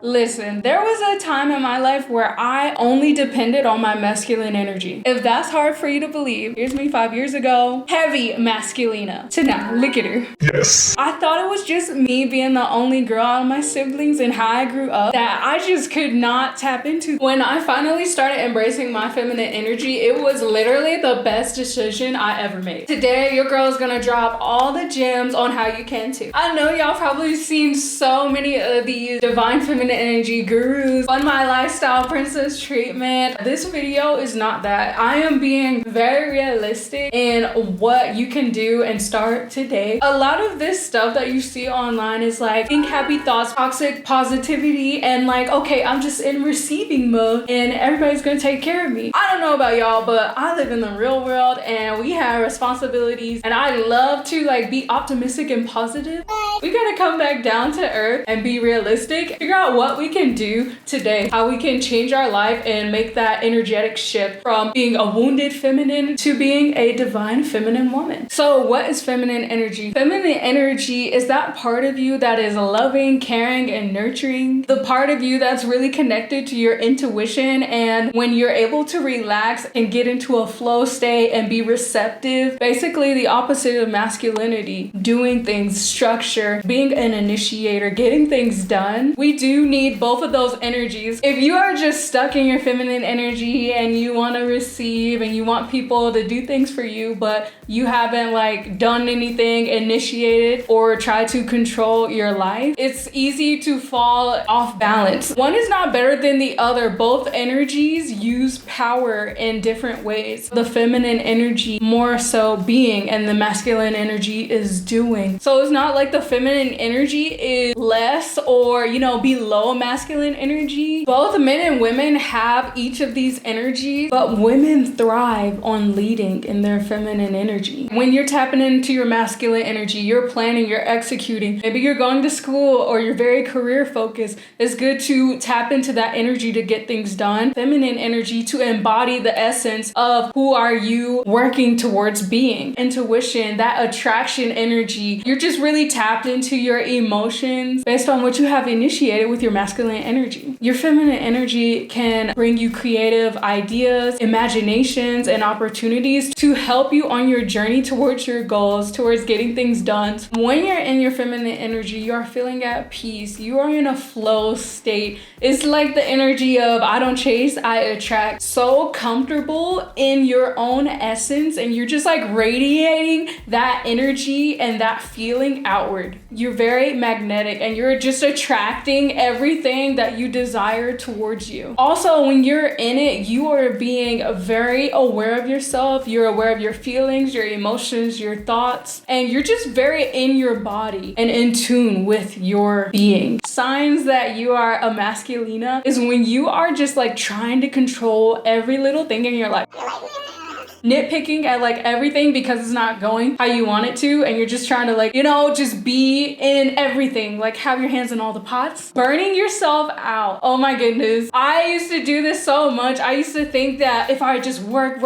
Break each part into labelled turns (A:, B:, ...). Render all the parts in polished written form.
A: Listen, there was a time in my life where I only depended on my masculine energy. If that's hard for you to believe, here's me 5 years ago, heavy masculina. To now, look at her.
B: Yes.
A: I thought it was just me being the only girl out of my siblings and how I grew up that I just could not tap into. When I finally started embracing my feminine energy, it was literally the best decision I ever made. Today, your girl is gonna drop all the gems on how you can too. I know y'all probably seen so many of these divine feminine energy gurus on my lifestyle princess treatment. This video is not that. I am being very realistic in what you can do and start today. A lot of this stuff that you see online is like think happy thoughts, toxic positivity, and like, okay, I'm just in receiving mode and everybody's gonna take care of me. I don't know about y'all, but I live in the real world and we have responsibilities, and I love to like be optimistic and positive. We gotta come back down to earth and be realistic, figure out what we can do today, how we can change our life and make that energetic shift from being a wounded feminine to being a divine feminine woman. So what is feminine energy? Feminine energy is that part of you that is loving, caring, and nurturing. The part of you that's really connected to your intuition, and when you're able to relax and get into a flow state and be receptive, basically the opposite of masculinity, doing things, structure, being an initiator, getting things done. We do need both of those energies. If you are just stuck in your feminine energy and you want to receive and you want people to do things for you, but you haven't like done anything, initiated, or tried to control your life, it's easy to fall off balance. One is not better than the other. Both energies use power in different ways. The feminine energy more so being, and the masculine energy is doing. So it's not like the feminine energy is less or, you know, below masculine energy. Both men and women have each of these energies, but women thrive on leading in their feminine energy. When you're tapping into your masculine energy, you're planning, you're executing. Maybe you're going to school or you're very career focused. It's good to tap into that energy to get things done. Feminine energy to embody the essence of who are you working towards being. Intuition, that attraction energy. You're just really tapped into your emotions based on what you have initiated with your masculine energy. Your feminine energy can bring you creative ideas, imaginations, and opportunities to help you on your journey towards your goals, towards getting things done. When you're in your feminine energy, you are feeling at peace. You are in a flow state. It's like the energy of I don't chase, I attract. So comfortable in your own essence, and you're just like radiating that energy and that feeling outward. You're very magnetic and you're just attracting everything that you desire towards you. Also, when you're in it, you are being very aware of yourself. You're aware of your feelings, your emotions, your thoughts, and you're just very in your body and in tune with your being. Signs that you are a masculina is when you are just like trying to control every little thing in your life. Nitpicking at like everything because it's not going how you want it to, and you're just trying to like, you know, just be in everything, like have your hands in all the pots. Burning yourself out. Oh my goodness. I used to do this so much. I used to think that if I just work,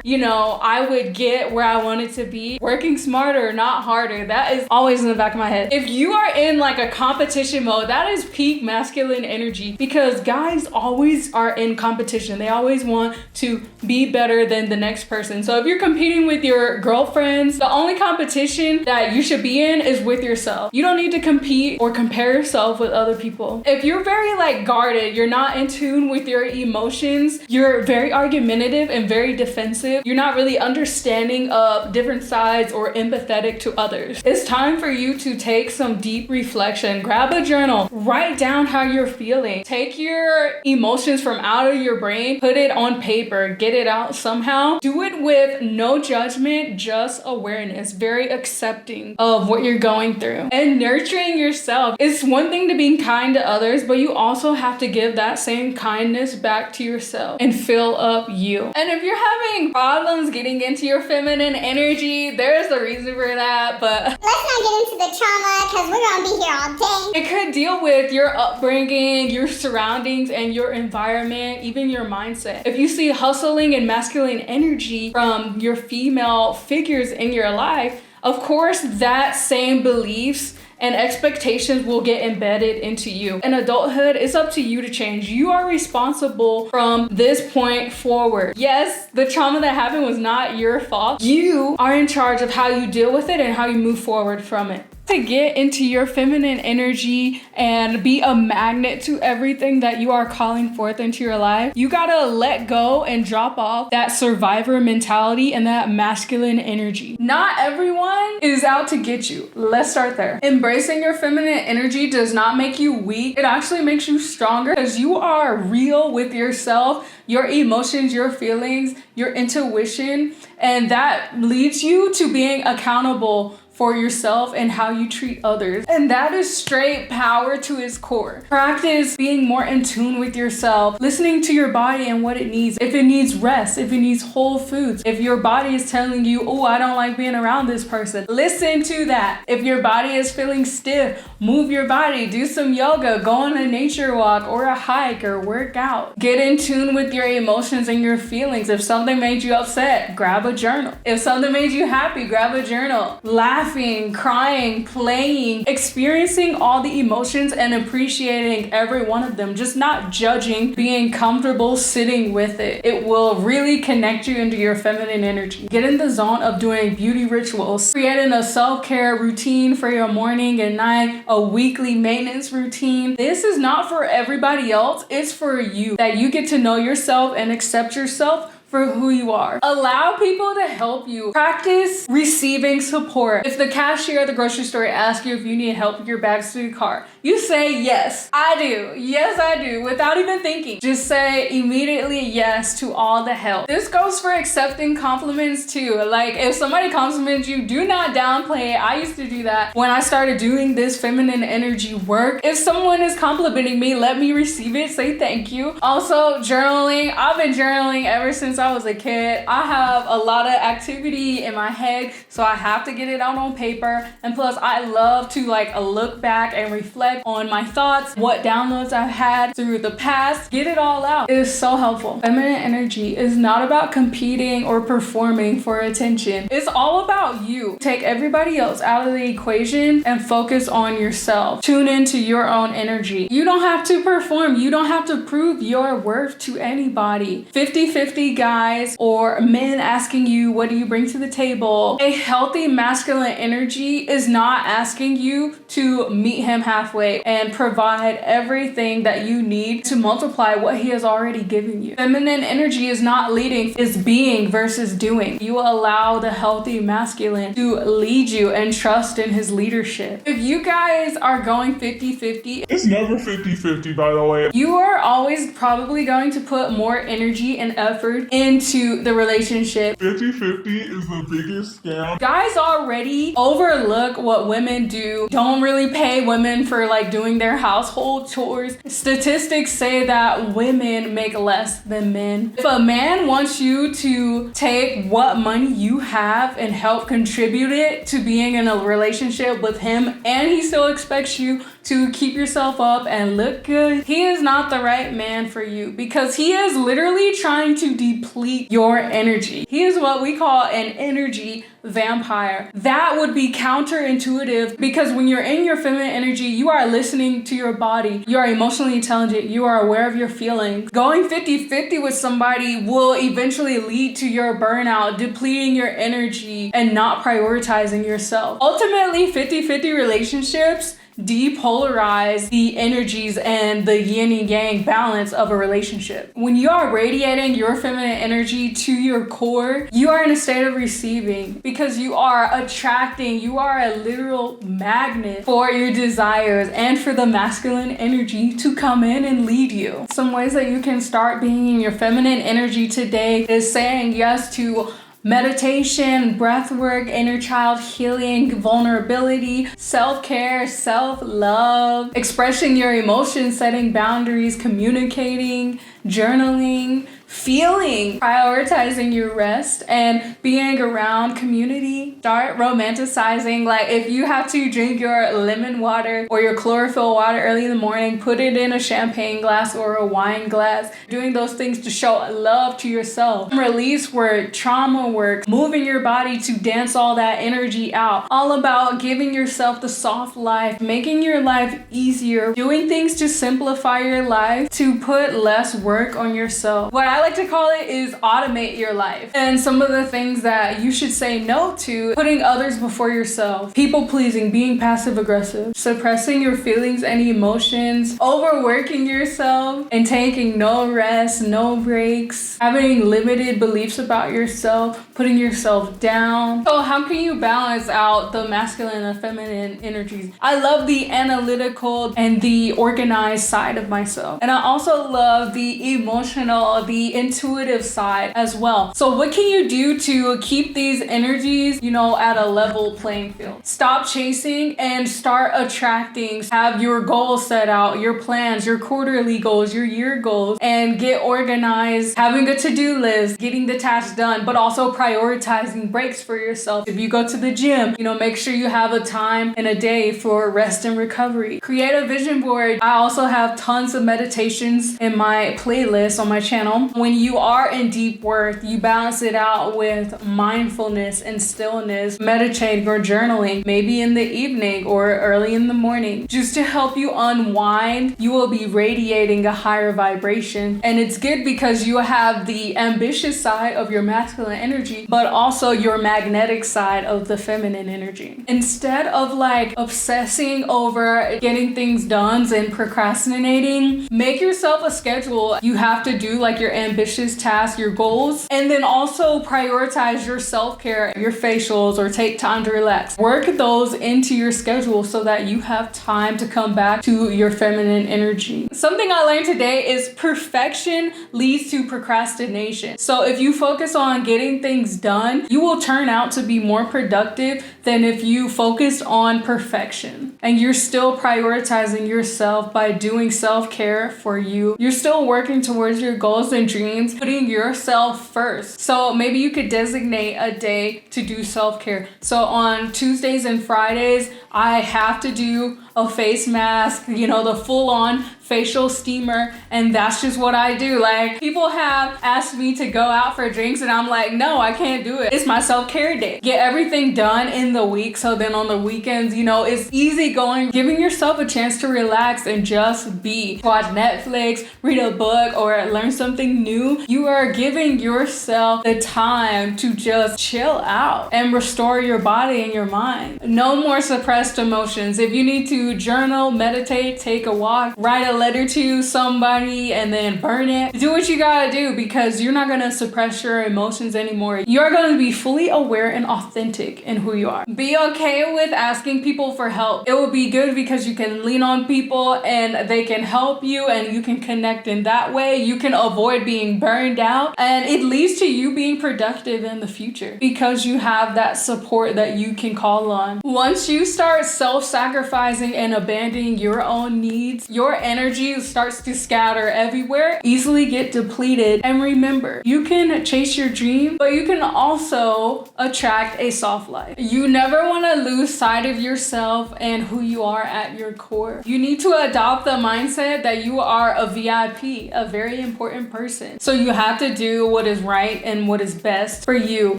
A: you know, I would get where I wanted to be. Working smarter, not harder. That is always in the back of my head. If you are in like a competition mode, that is peak masculine energy, because guys always are in competition. They always want to be better than the next person. So if you're competing with your girlfriends, the only competition that you should be in is with yourself. You don't need to compete or compare yourself with other people. If you're very like guarded, you're not in tune with your emotions, you're very argumentative and very defensive, you're not really understanding of different sides or empathetic to others. It's time for you to take some deep reflection. Grab a journal, write down how you're feeling. Take your emotions from out of your brain, put it on paper, get it out somehow. Do it with no judgment, just awareness, very accepting of what you're going through. And nurturing yourself. It's one thing to be kind to others, but you also have to give that same kindness back to yourself and fill up you. And if you're having problems getting into your feminine energy, there's a reason for that, but
C: let's not get into the trauma because we're gonna be here all day.
A: It could deal with your upbringing, your surroundings, and your environment, even your mindset. If you see hustling and masculine energy from your female figures in your life, of course, that same beliefs and expectations will get embedded into you. In adulthood, it's up to you to change. You are responsible from this point forward. Yes, the trauma that happened was not your fault. You are in charge of how you deal with it and how you move forward from it. To get into your feminine energy and be a magnet to everything that you are calling forth into your life, you gotta let go and drop off that survivor mentality and that masculine energy. Not everyone is out to get you. Let's start there. Embracing your feminine energy does not make you weak. It actually makes you stronger because you are real with yourself, your emotions, your feelings, your intuition, and that leads you to being accountable for yourself and how you treat others. And that is straight power to its core. Practice being more in tune with yourself, listening to your body and what it needs. If it needs rest, if it needs whole foods, if your body is telling you, oh, I don't like being around this person, listen to that. If your body is feeling stiff, move your body, do some yoga, go on a nature walk or a hike or work out. Get in tune with your emotions and your feelings. If something made you upset, grab a journal. If something made you happy, grab a journal. Laughing, crying, playing, experiencing all the emotions and appreciating every one of them, just not judging, being comfortable sitting with it. It will really connect you into your feminine energy. Get in the zone of doing beauty rituals, creating a self-care routine for your morning and night, a weekly maintenance routine. This is not for everybody else, it's for you, that you get to know yourself and accept yourself for who you are. Allow people to help you. Practice receiving support. If the cashier at the grocery store asks you if you need help with your bags to your car, you say, yes, I do. Yes, I do, without even thinking. Just say immediately yes to all the help. This goes for accepting compliments too. Like if somebody compliments you, do not downplay it. I used to do that when I started doing this feminine energy work. If someone is complimenting me, let me receive it. Say thank you. Also, journaling. I've been journaling ever since I was a kid. I have a lot of activity in my head, so I have to get it out on paper. And plus, I love to look back and reflect on my thoughts, what downloads I've had through the past. Get it all out. It is so helpful. Feminine energy is not about competing or performing for attention. It's all about you. Take everybody else out of the equation and focus on yourself. Tune into your own energy. You don't have to perform. You don't have to prove your worth to anybody. 50-50 guys or men asking you, what do you bring to the table? A healthy masculine energy is not asking you to meet him halfway and provide everything that you need to multiply what he has already given you. Feminine energy is not leading, it's being versus doing. You allow the healthy masculine to lead you and trust in his leadership. If you guys are going 50-50,
B: it's never 50-50, by the way.
A: You are always probably going to put more energy and effort into the relationship.
B: 50-50 is the biggest scam.
A: Guys already overlook what women do, don't really pay women for doing their household chores. Statistics say that women make less than men. If a man wants you to take what money you have and help contribute it to being in a relationship with him, and he still expects you to keep yourself up and look good, he is not the right man for you, because he is literally trying to deplete your energy. He is what we call an energy vampire. That would be counterintuitive, because when you're in your feminine energy, you are listening to your body. You are emotionally intelligent. You are aware of your feelings. Going 50-50 with somebody will eventually lead to your burnout, depleting your energy, and not prioritizing yourself. Ultimately, 50-50 relationships depolarize the energies and the yin and yang balance of a relationship. When you are radiating your feminine energy to your core, you are in a state of receiving, because you are attracting, you are a literal magnet for your desires and for the masculine energy to come in and lead you. Some ways that you can start being in your feminine energy today is saying yes to meditation, breath work, inner child healing, vulnerability, self-care, self-love, expressing your emotions, setting boundaries, communicating, journaling, feeling, prioritizing your rest and being around community. Start romanticizing. Like if you have to drink your lemon water or your chlorophyll water early in the morning, put it in a champagne glass or a wine glass. Doing those things to show love to yourself. Release work, trauma work, moving your body to dance all that energy out. All about giving yourself the soft life, making your life easier, doing things to simplify your life, to put less work on yourself. What I like to call it is automate your life. And some of the things that you should say no to: putting others before yourself, people pleasing, being passive aggressive, suppressing your feelings and emotions, overworking yourself and taking no rest, no breaks, having limited beliefs about yourself, putting yourself down. So how can you balance out the masculine and feminine energies? I love the analytical and the organized side of myself. And I also love the emotional, the intuitive side as well. So what can you do to keep these energies, at a level playing field? Stop chasing and start attracting. Have your goals set out, your plans, your quarterly goals, your year goals, and get organized, having a to-do list, getting the tasks done, but also prioritizing breaks for yourself. If you go to the gym, make sure you have a time in a day for rest and recovery. Create a vision board. I also have tons of meditations in my playlist on my channel. When you are in deep work, you balance it out with mindfulness and stillness, meditating or journaling, maybe in the evening or early in the morning, just to help you unwind. You will be radiating a higher vibration. And it's good because you have the ambitious side of your masculine energy, but also your magnetic side of the feminine energy. Instead of obsessing over getting things done and procrastinating, make yourself a schedule. You have to do your ambitious tasks, your goals, and then also prioritize your self-care, your facials, or take time to relax. Work those into your schedule so that you have time to come back to your feminine energy. Something I learned today is perfection leads to procrastination. So if you focus on getting things done, you will turn out to be more productive than if you focused on perfection. And you're still prioritizing yourself by doing self-care for you. You're still working towards your goals and dreams, putting yourself first. So maybe you could designate a day to do self-care. So on Tuesdays and Fridays, I have to do a face mask, the full-on facial steamer, and that's just what I do. People have asked me to go out for drinks and I'm like, no, I can't do it. It's my self-care day. Get everything done in the week, so then on the weekends, it's easy going, giving yourself a chance to relax and just be. Watch Netflix, read a book, or learn something new. You are giving yourself the time to just chill out and restore your body and your mind. No more suppressed emotions. If you need to journal, meditate, take a walk, write a letter to somebody, and then burn it, do what you gotta do, because you're not gonna suppress your emotions anymore. You're gonna be fully aware and authentic in who you are. Be okay with asking people for help. It will be good because you can lean on people and they can help you and you can connect in that way. You can avoid being burned out, and it leads to you being productive in the future because you have that support that you can call on. Once you start self-sacrificing and abandoning your own needs, your energy starts to scatter everywhere, easily get depleted. And remember, you can chase your dream, but you can also attract a soft life. You never want to lose sight of yourself and who you are at your core. You need to adopt the mindset that you are a VIP, a very important person. So you have to do what is right and what is best for you.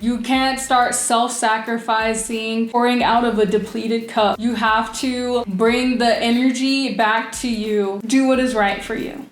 A: You can't start self-sacrificing, pouring out of a depleted cup. You have to bring the energy back to you. Do what is right for you.